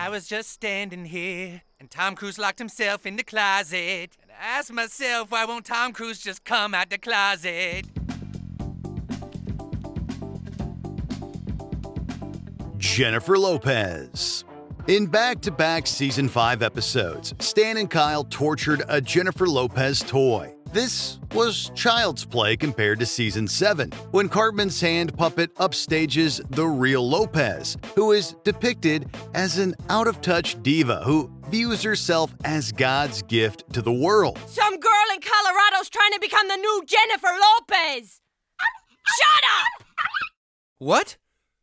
I was just standing here, and Tom Cruise locked himself in the closet. And I asked myself, why won't Tom Cruise just come out the closet? Jennifer Lopez. In back-to-back Season 5 episodes, Stan and Kyle tortured a Jennifer Lopez toy. This was child's play compared to Season 7, when Cartman's hand puppet upstages the real Lopez, who is depicted as an out-of-touch diva who views herself as God's gift to the world. Some girl in Colorado's trying to become the new Jennifer Lopez! Shut up! What?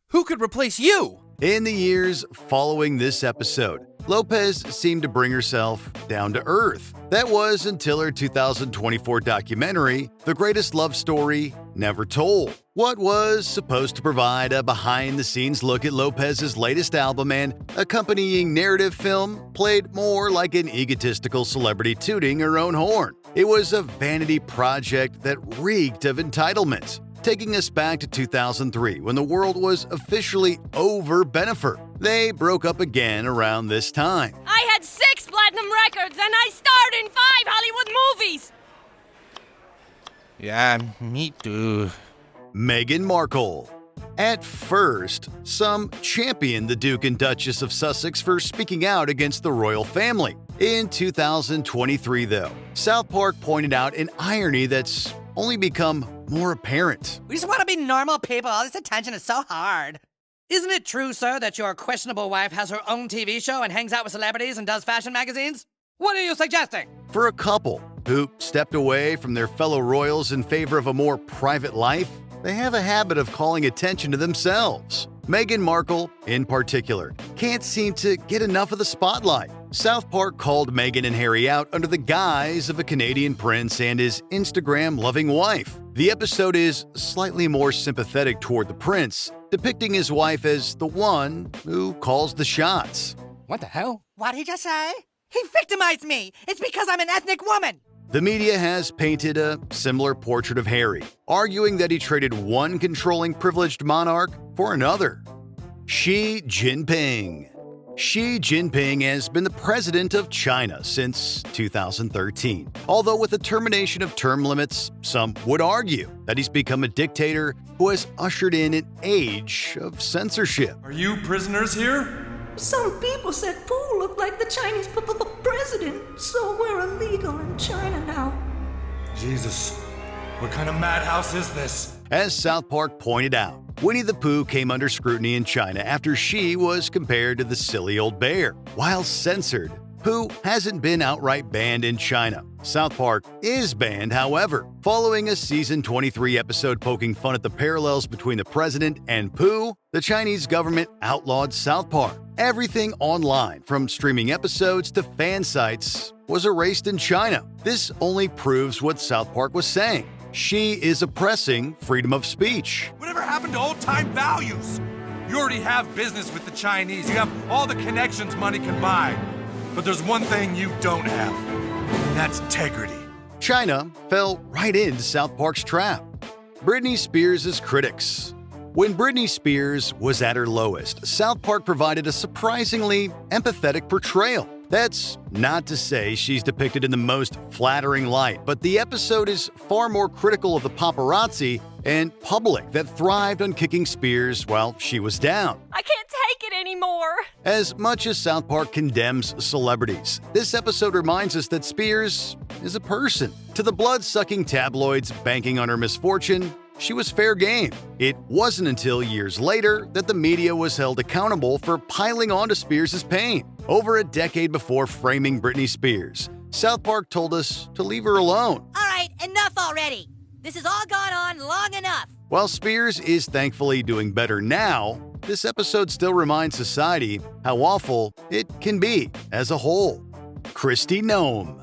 Who could replace you? In the years following this episode, Lopez seemed to bring herself down to earth. That was until her 2024 documentary, The Greatest Love Story Never Told. What was supposed to provide a behind-the-scenes look at Lopez's latest album and accompanying narrative film played more like an egotistical celebrity tooting her own horn. It was a vanity project that reeked of entitlement, taking us back to 2003 when the world was officially over Bennifer. They broke up again around this time. I had 6 platinum records and I starred in 5 Hollywood movies! Yeah, me too. Meghan Markle. At first, some championed the Duke and Duchess of Sussex for speaking out against the royal family. In 2023, though, South Park pointed out an irony that's only become more apparent. We just want to be normal people. All this attention is so hard. Isn't it true, sir, that your questionable wife has her own TV show and hangs out with celebrities and does fashion magazines? What are you suggesting? For a couple who stepped away from their fellow royals in favor of a more private life, they have a habit of calling attention to themselves. Meghan Markle, in particular, can't seem to get enough of the spotlight. South Park called Meghan and Harry out under the guise of a Canadian prince and his Instagram-loving wife. The episode is slightly more sympathetic toward the prince, depicting his wife as the one who calls the shots. What the hell? What did he just say? He victimized me! It's because I'm an ethnic woman! The media has painted a similar portrait of Harry, arguing that he traded one controlling privileged monarch for another. Xi Jinping. Xi Jinping has been the president of China since 2013. Although with the termination of term limits, some would argue that he's become a dictator who has ushered in an age of censorship. Are you prisoners here? Some people said Pooh looked like the Chinese president, so we're illegal in China now. Jesus, what kind of madhouse is this? As South Park pointed out, Winnie the Pooh came under scrutiny in China after Xi was compared to the silly old bear. While censored, Pooh hasn't been outright banned in China. South Park is banned, however, following a season 23 episode poking fun at the parallels between the president and Pooh. The Chinese government outlawed South Park. Everything online, from streaming episodes to fan sites, was erased in China. This only proves what South Park was saying. Xi is oppressing freedom of speech. Whatever happened to old-time values? You already have business with the Chinese. You have all the connections money can buy. But there's one thing you don't have, and that's integrity. China fell right into South Park's trap. Britney Spears' critics. When Britney Spears was at her lowest, South Park provided a surprisingly empathetic portrayal. That's not to say she's depicted in the most flattering light, but the episode is far more critical of the paparazzi and public that thrived on kicking Spears while she was down. I can't take it anymore! As much as South Park condemns celebrities, this episode reminds us that Spears is a person. To the blood-sucking tabloids banking on her misfortune, she was fair game. It wasn't until years later that the media was held accountable for piling onto Spears' pain. Over a decade before framing Britney Spears, South Park told us to leave her alone. All right, enough already. This has all gone on long enough. While Spears is thankfully doing better now, this episode still reminds society how awful it can be as a whole. Kristi Noem.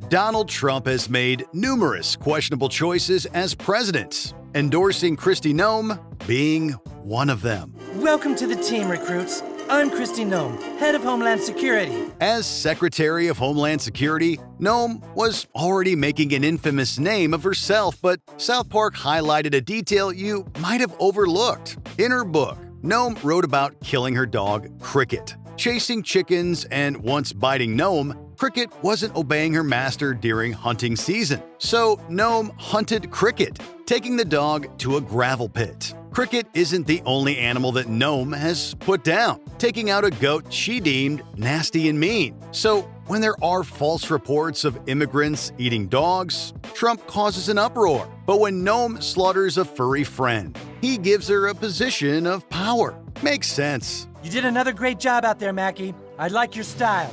Donald Trump has made numerous questionable choices as president, endorsing Kristi Noem being one of them. Welcome to the team, recruits. I'm Kristi Noem, head of Homeland Security. As Secretary of Homeland Security, Noem was already making an infamous name of herself, but South Park highlighted a detail you might have overlooked. In her book, Noem wrote about killing her dog, Cricket. Chasing chickens and once biting Noem, Cricket wasn't obeying her master during hunting season. So Noem hunted Cricket, taking the dog to a gravel pit. Cricket isn't the only animal that Noem has put down, taking out a goat she deemed nasty and mean. So when there are false reports of immigrants eating dogs, Trump causes an uproar. But when Noem slaughters a furry friend, he gives her a position of power. Makes sense. You did another great job out there, Mackie. I like your style.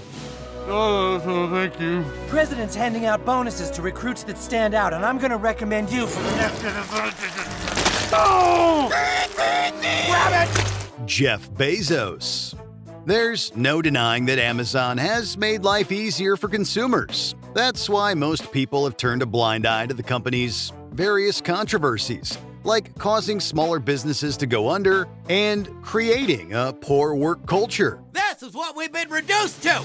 Oh, thank you. President's handing out bonuses to recruits that stand out, and I'm gonna recommend you for the next... Oh! Grab it! Jeff Bezos. There's no denying that Amazon has made life easier for consumers. That's why most people have turned a blind eye to the company's various controversies, like causing smaller businesses to go under and creating a poor work culture. This is what we've been reduced to.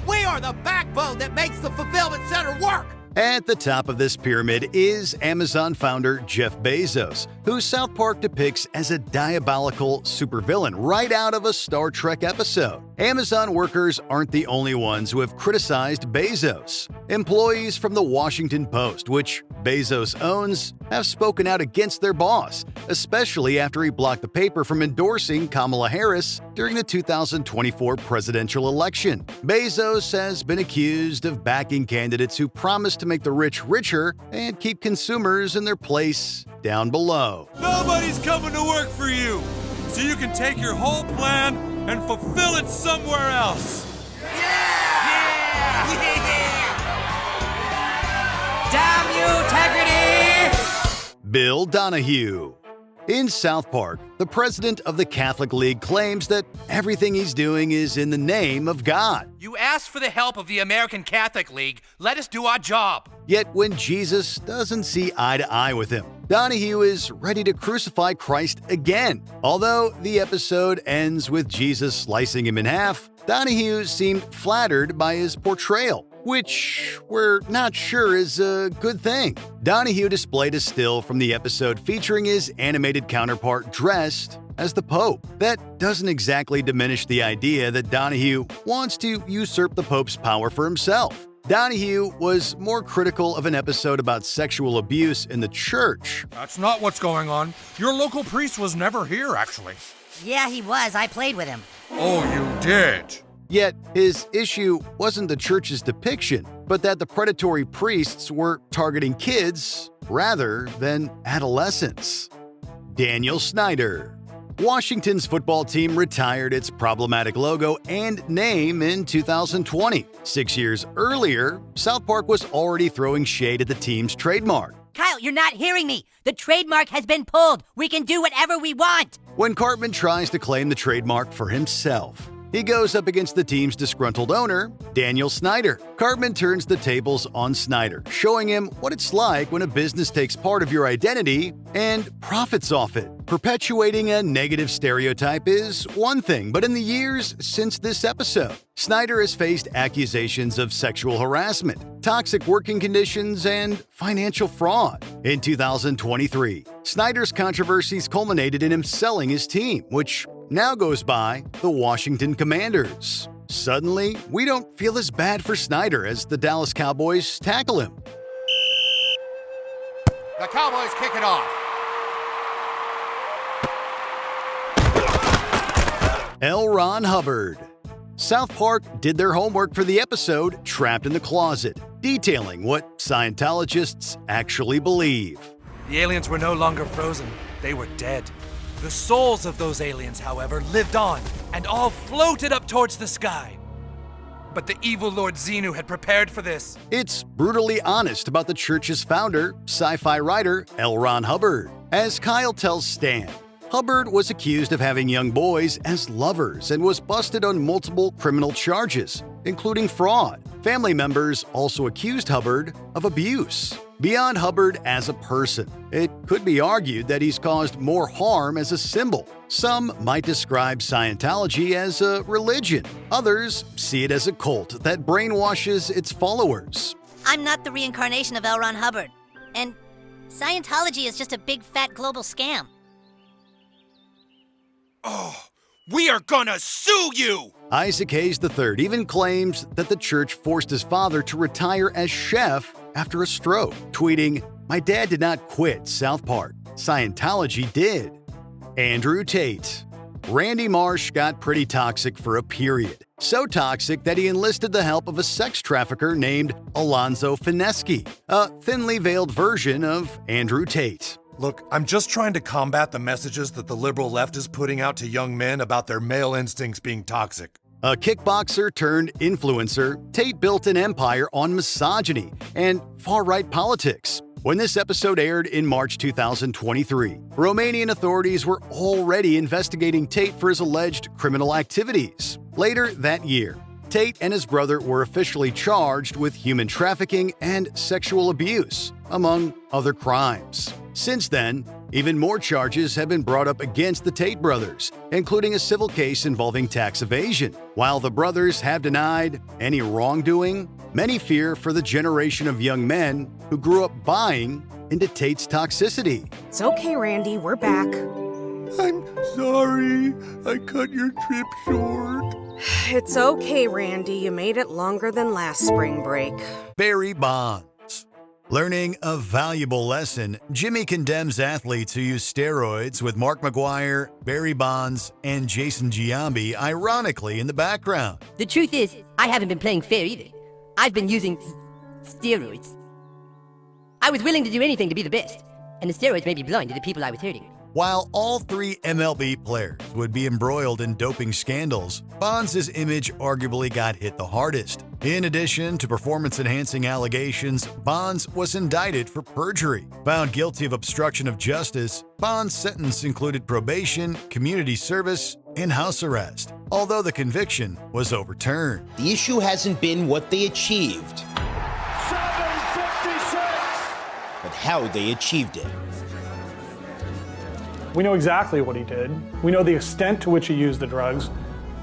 We are the backbone that makes the fulfillment center work. At the top of this pyramid is Amazon founder Jeff Bezos, who South Park depicts as a diabolical supervillain right out of a Star Trek episode. Amazon workers aren't the only ones who have criticized Bezos. Employees from the Washington Post, which Bezos owns, have spoken out against their boss, especially after he blocked the paper from endorsing Kamala Harris during the 2024 presidential election. Bezos has been accused of backing candidates who promise to make the rich richer and keep consumers in their place down below. Nobody's coming to work for you, so you can take your whole plan and fulfill it somewhere else. Damn you, integrity! Bill Donohue. In South Park, the president of the Catholic League claims that everything he's doing is in the name of God. You asked for the help of the American Catholic League. Let us do our job. Yet when Jesus doesn't see eye to eye with him, Donohue is ready to crucify Christ again. Although the episode ends with Jesus slicing him in half, Donohue seemed flattered by his portrayal, which we're not sure is a good thing. Donohue displayed a still from the episode featuring his animated counterpart dressed as the Pope. That doesn't exactly diminish the idea that Donohue wants to usurp the Pope's power for himself. Donohue was more critical of an episode about sexual abuse in the church. That's not what's going on. Your local priest was never here, actually. Yeah, he was. I played with him. Oh, you did? Yet, his issue wasn't the church's depiction, but that the predatory priests were targeting kids rather than adolescents. Daniel Snyder. Washington's football team retired its problematic logo and name in 2020. 6 years earlier, South Park was already throwing shade at the team's trademark. Kyle, you're not hearing me. The trademark has been pulled. We can do whatever we want. When Cartman tries to claim the trademark for himself, he goes up against the team's disgruntled owner, Daniel Snyder. Cartman turns the tables on Snyder, showing him what it's like when a business takes part of your identity and profits off it. Perpetuating a negative stereotype is one thing, but in the years since this episode, Snyder has faced accusations of sexual harassment, toxic working conditions, and financial fraud. In 2023, Snyder's controversies culminated in him selling his team, which now goes by the Washington Commanders. Suddenly, we don't feel as bad for Snyder as the Dallas Cowboys tackle him. The Cowboys kick it off. L. Ron Hubbard. South Park did their homework for the episode Trapped in the Closet, detailing what Scientologists actually believe. The aliens were no longer frozen. They were dead. The souls of those aliens, however, lived on and all floated up towards the sky. But the evil Lord Xenu had prepared for this. It's brutally honest about the church's founder, sci-fi writer L. Ron Hubbard. As Kyle tells Stan, Hubbard was accused of having young boys as lovers and was busted on multiple criminal charges, including fraud. Family members also accused Hubbard of abuse. Beyond Hubbard as a person, it could be argued that he's caused more harm as a symbol. Some might describe Scientology as a religion. Others see it as a cult that brainwashes its followers. I'm not the reincarnation of L. Ron Hubbard. And Scientology is just a big fat global scam. Oh, We are gonna sue you! Isaac Hayes III even claims that the church forced his father to retire as chef after a stroke, tweeting, "My dad did not quit South Park. Scientology did." Andrew Tate. Randy Marsh got pretty toxic for a period. So toxic that he enlisted the help of a sex trafficker named Alonzo Fineschi, a thinly veiled version of Andrew Tate. Look, I'm just trying to combat the messages that the liberal left is putting out to young men about their male instincts being toxic. A kickboxer turned influencer, Tate built an empire on misogyny and far-right politics. When this episode aired in March 2023, Romanian authorities were already investigating Tate for his alleged criminal activities. Later that year, Tate and his brother were officially charged with human trafficking and sexual abuse, among other crimes. Since then, even more charges have been brought up against the Tate brothers, including a civil case involving tax evasion. While the brothers have denied any wrongdoing, many fear for the generation of young men who grew up buying into Tate's toxicity. It's okay, Randy, we're back. I'm sorry, I cut your trip short. It's okay, Randy, you made it longer than last spring break. Barry Bonds. Learning a valuable lesson, Jimmy condemns athletes who use steroids with Mark McGuire, Barry Bonds, and Jason Giambi ironically in the background. The truth is, I haven't been playing fair either. I've been using steroids. I was willing to do anything to be the best, and the steroids made me blind to the people I was hurting. While all three MLB players would be embroiled in doping scandals, Bonds' image arguably got hit the hardest. In addition to performance-enhancing allegations, Bonds was indicted for perjury. Found guilty of obstruction of justice, Bonds' sentence included probation, community service, and house arrest, although the conviction was overturned. The issue hasn't been what they achieved, 756, but how they achieved it. We know exactly what he did. We know the extent to which he used the drugs.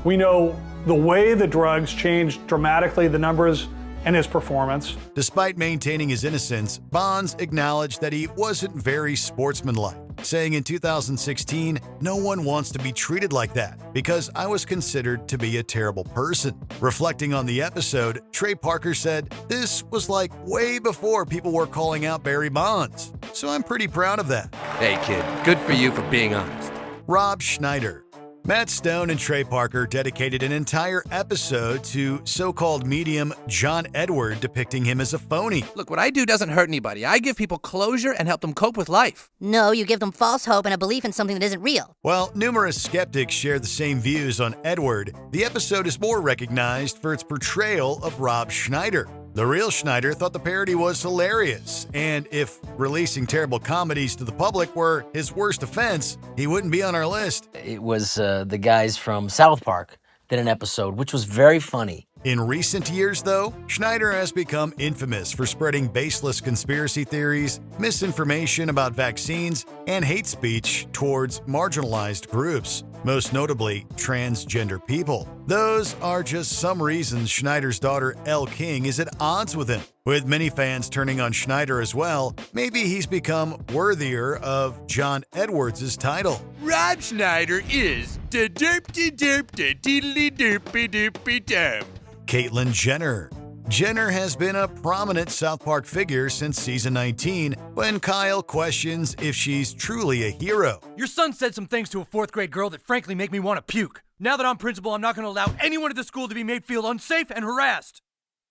We know the way the drugs changed dramatically the numbers and his performance. Despite maintaining his innocence, Bonds acknowledged that he wasn't very sportsmanlike, saying in 2016, "No one wants to be treated like that because I was considered to be a terrible person." Reflecting on the episode, Trey Parker said, "This was like way before people were calling out Barry Bonds, so I'm pretty proud of that." Hey kid, good for you for being honest. Rob Schneider. Matt Stone and Trey Parker dedicated an entire episode to so-called medium John Edward depicting him as a phony. Look, what I do doesn't hurt anybody. I give people closure and help them cope with life. No, you give them false hope and a belief in something that isn't real. While numerous skeptics share the same views on Edward, the episode is more recognized for its portrayal of Rob Schneider. The real Schneider thought the parody was hilarious, and if releasing terrible comedies to the public were his worst offense, he wouldn't be on our list. It was the guys from South Park did an episode, which was very funny. In recent years, though, Schneider has become infamous for spreading baseless conspiracy theories, misinformation about vaccines, and hate speech towards marginalized groups, most notably transgender people. Those are just some reasons Schneider's daughter, Elle King, is at odds with him. With many fans turning on Schneider as well, maybe he's become worthier of John Edwards' title. Rob Schneider is da derp de derp de deedly derpy derpy derp. Caitlyn Jenner. Jenner has been a prominent South Park figure since season 19, when Kyle questions if she's truly a hero. Your son said some things to a 4th grade girl that frankly make me want to puke. Now that I'm principal, I'm not going to allow anyone at the school to be made feel unsafe and harassed.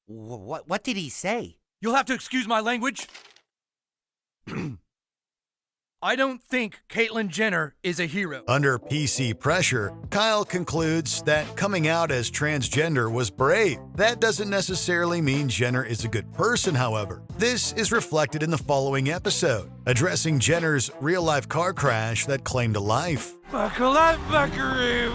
What did he say? You'll have to excuse my language. I don't think Caitlyn Jenner is a hero. Under PC pressure, Kyle concludes that coming out as transgender was brave. That doesn't necessarily mean Jenner is a good person, however. This is reflected in the following episode, addressing Jenner's real-life car crash that claimed a life. Buckle up, buckaroo.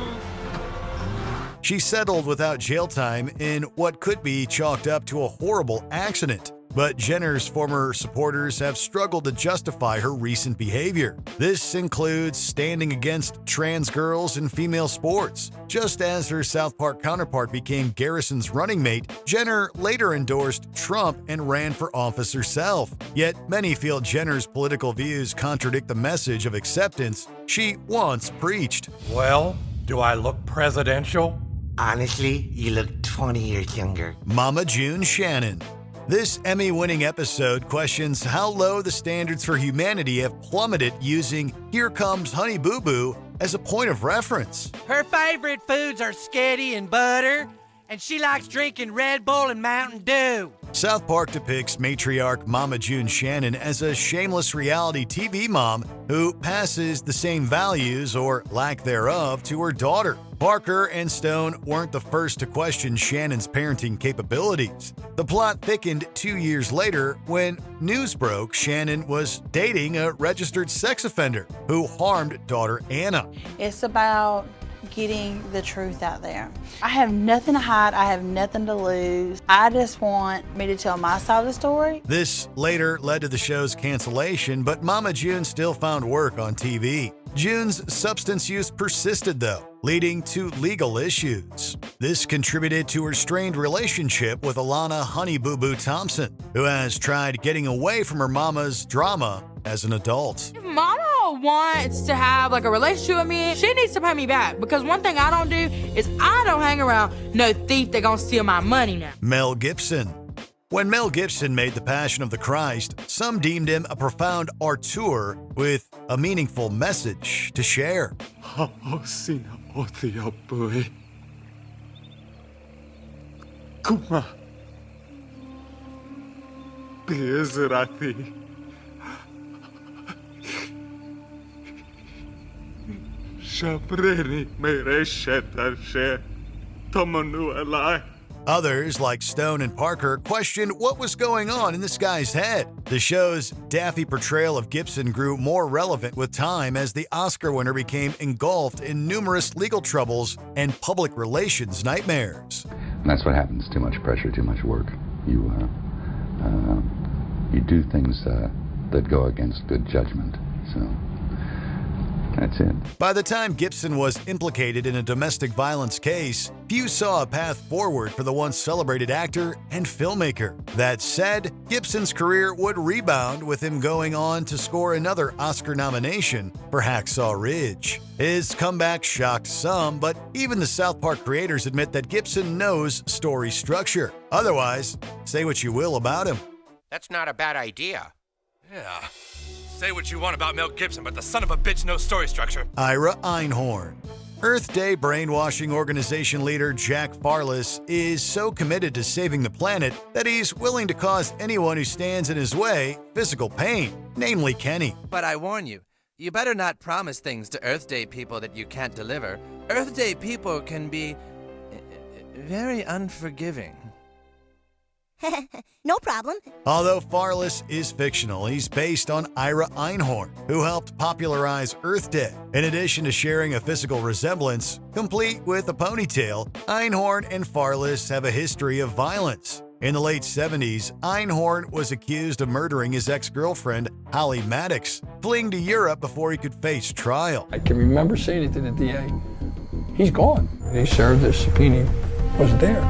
She settled without jail time in what could be chalked up to a horrible accident. But Jenner's former supporters have struggled to justify her recent behavior. This includes standing against trans girls in female sports. Just as her South Park counterpart became Garrison's running mate, Jenner later endorsed Trump and ran for office herself. Yet many feel Jenner's political views contradict the message of acceptance she once preached. Well, Do I look presidential? Honestly, you look 20 years younger. Mama June Shannon. This Emmy-winning episode questions how low the standards for humanity have plummeted using Here Comes Honey Boo Boo as a point of reference. Her favorite foods are sketty and butter, and she likes drinking Red Bull and Mountain Dew. South Park depicts matriarch Mama June Shannon as a shameless reality TV mom who passes the same values, or lack thereof, to her daughter. Parker and Stone weren't the first to question Shannon's parenting capabilities. The plot thickened 2 years later when news broke Shannon was dating a registered sex offender who harmed daughter Anna. It's about getting the truth out there. I have nothing to hide. I have nothing to lose. I just want me to tell my side of the story. This later led to the show's cancellation, but Mama June still found work on TV. June's substance use persisted, though, leading to legal issues. This contributed to her strained relationship with Alana Honey Boo Boo Thompson, who has tried getting away from her mama's drama as an adult. If Mama wants to have like a relationship with me, she needs to pay me back, because one thing I don't do is I don't hang around no thief that gonna steal my money now. Mel Gibson. When Mel Gibson made The Passion of the Christ, some deemed him a profound auteur with a meaningful message to share. Kuma Bezrati Shabreni Mereshetashe Tomanu Alai. Others, like Stone and Parker, questioned what was going on in this guy's head. The show's daffy portrayal of Gibson grew more relevant with time as the Oscar winner became engulfed in numerous legal troubles and public relations nightmares. And that's what happens. Too much pressure, too much work. You do things that go against good judgment. So that's it. By the time Gibson was implicated in a domestic violence case, few saw a path forward for the once celebrated actor and filmmaker. That said, Gibson's career would rebound with him going on to score another Oscar nomination for Hacksaw Ridge. His comeback shocked some, but even the South Park creators admit that Gibson knows story structure. Otherwise, say what you will about him. That's not a bad idea. Yeah. Say what you want about Mel Gibson, but the son of a bitch knows story structure. Ira Einhorn. Earth Day brainwashing organization leader Jack Farless is so committed to saving the planet that he's willing to cause anyone who stands in his way physical pain, namely Kenny. But I warn you, you better not promise things to Earth Day people that you can't deliver. Earth Day people can be very unforgiving. No problem. Although Farless is fictional, he's based on Ira Einhorn, who helped popularize Earth Day. In addition to sharing a physical resemblance, complete with a ponytail, Einhorn and Farless have a history of violence. In the late 70s, Einhorn was accused of murdering his ex-girlfriend, Holly Maddox, fleeing to Europe before he could face trial. I can remember saying it to the DA, he's gone. He served his subpoena, was there.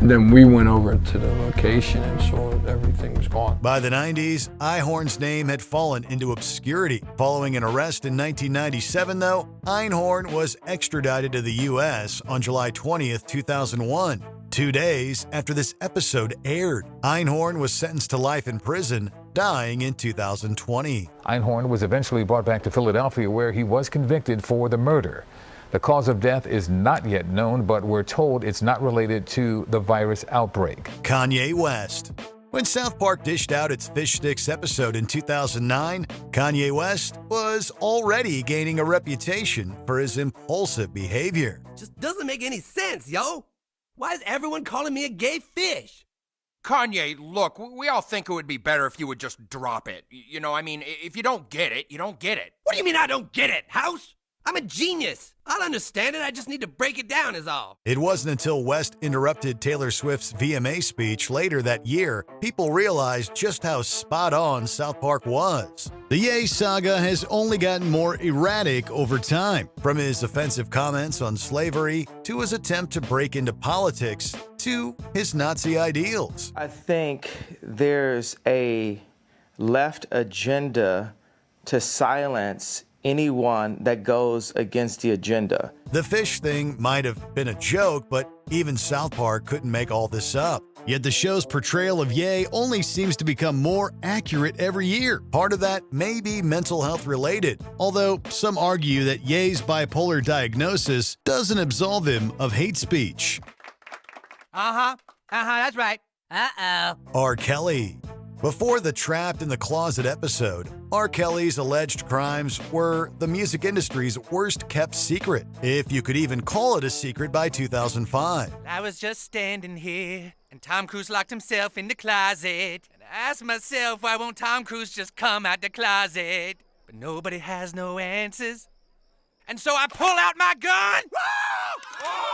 Then we went over to the location and saw that everything was gone. By the 90s, Einhorn's name had fallen into obscurity. Following an arrest in 1997, though, Einhorn was extradited to the U.S. on July 20th, 2001. 2 days after this episode aired, Einhorn was sentenced to life in prison, dying in 2020. Einhorn was eventually brought back to Philadelphia, where he was convicted for the murder. The cause of death is not yet known, but we're told it's not related to the virus outbreak. Kanye West. When South Park dished out its Fish Sticks episode in 2009, Kanye West was already gaining a reputation for his impulsive behavior. Just doesn't make any sense, yo. Why is everyone calling me a gay fish? Kanye, look, we all think it would be better if you would just drop it. You know, I mean, if you don't get it, you don't get it. What do you mean I don't get it, House? I'm a genius. I'll understand it. I just need to break it down is all. It wasn't until West interrupted Taylor Swift's VMA speech later that year, people realized just how spot on South Park was. The Ye saga has only gotten more erratic over time, from his offensive comments on slavery to his attempt to break into politics to his Nazi ideals. I think there's a left agenda to silence anyone that goes against the agenda. The fish thing might have been a joke, but even South Park couldn't make all this up. Yet the show's portrayal of Ye only seems to become more accurate every year. Part of that may be mental health related, although some argue that Ye's bipolar diagnosis doesn't absolve him of hate speech. That's right. R. Kelly. Before the Trapped in the Closet episode, R. Kelly's alleged crimes were the music industry's worst-kept secret, if you could even call it a secret by 2005. I was just standing here, and Tom Cruise locked himself in the closet. And I asked myself, why won't Tom Cruise just come out the closet? But nobody has no answers. And so I pull out my gun.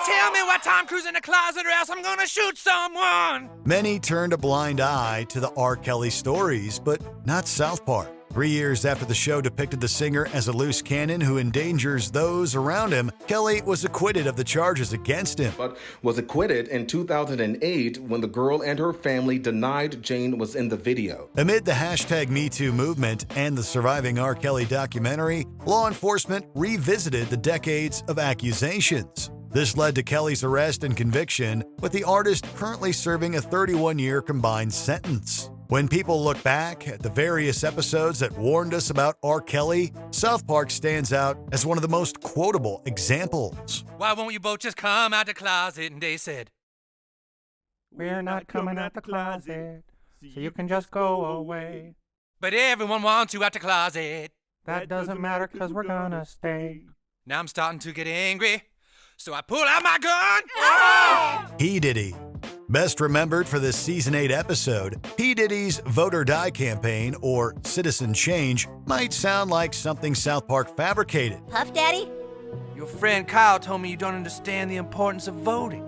Tell me why Tom Cruise in the closet or else I'm gonna shoot someone. Many turned a blind eye to the R. Kelly stories, but not South Park. 3 years after the show depicted the singer as a loose cannon who endangers those around him, Kelly was acquitted of the charges against him. But was acquitted in 2008 when the girl and her family denied Jane was in the video. Amid the #MeToo movement and the surviving R. Kelly documentary, law enforcement revisited the decades of accusations. This led to Kelly's arrest and conviction, with the artist currently serving a 31-year combined sentence. When people look back at the various episodes that warned us about R. Kelly, South Park stands out as one of the most quotable examples. Why won't you both just come out the closet? And they said, we're not coming out the closet, so you can just go away. But everyone wants you out the closet. That doesn't matter because we're gonna stay. Now I'm starting to get angry, so I pull out my gun. P. Diddy. Best remembered for this Season 8 episode, P. Diddy's Vote or Die campaign, or Citizen Change, might sound like something South Park fabricated. Puff Daddy? Your friend Kyle told me you don't understand the importance of voting.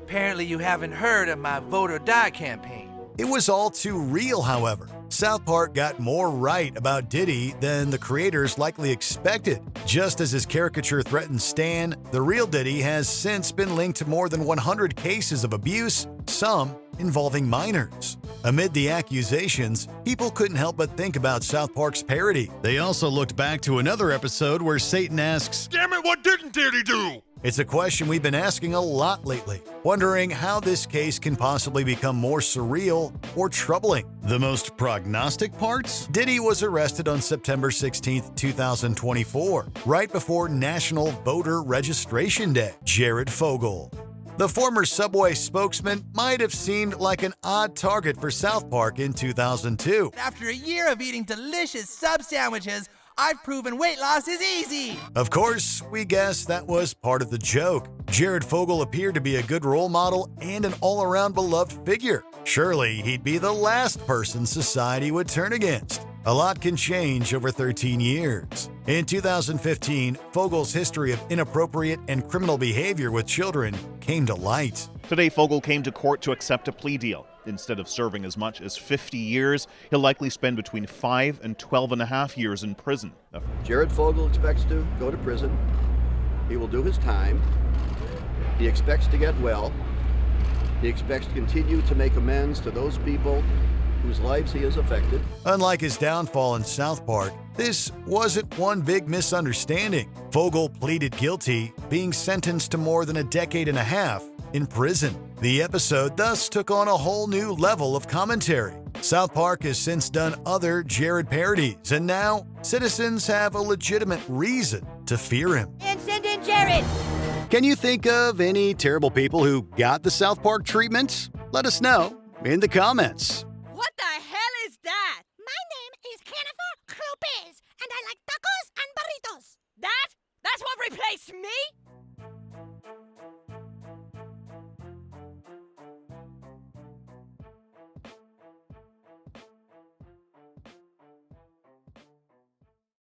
Apparently you haven't heard of my Vote or Die campaign. It was all too real, however. South Park got more right about Diddy than the creators likely expected. Just as his caricature threatened Stan, the real Diddy has since been linked to more than 100 cases of abuse, some involving minors. Amid the accusations, people couldn't help but think about South Park's parody. They also looked back to another episode where Satan asks, "Damn it, what didn't Diddy do?" It's a question we've been asking a lot lately, wondering how this case can possibly become more surreal or troubling. The most prognostic parts? Diddy was arrested on September 16, 2024, right before National Voter Registration Day. Jared Fogle. The former Subway spokesman might have seemed like an odd target for South Park in 2002. After a year of eating delicious sub sandwiches, I've proven weight loss is easy. Of course, we guess that was part of the joke. Jared Fogle appeared to be a good role model and an all-around beloved figure. Surely he'd be the last person society would turn against. A lot can change over 13 years. In 2015, Fogle's history of inappropriate and criminal behavior with children came to light. Today, Fogle came to court to accept a plea deal. Instead of serving as much as 50 years, he'll likely spend between 5 and 12.5 years in prison. Jared Fogle expects to go to prison. He will do his time. He expects to get well. He expects to continue to make amends to those people whose lives he has affected. Unlike his downfall in South Park, this wasn't one big misunderstanding. Fogle pleaded guilty, being sentenced to more than a decade and a half in prison. The episode thus took on a whole new level of commentary. South Park has since done other Jared parodies, and now citizens have a legitimate reason to fear him. And send in Jared! Can you think of any terrible people who got the South Park treatment? Let us know in the comments. What the hell is that? My name is Jennifer Lopez, and I like tacos and burritos. That's what replaced me?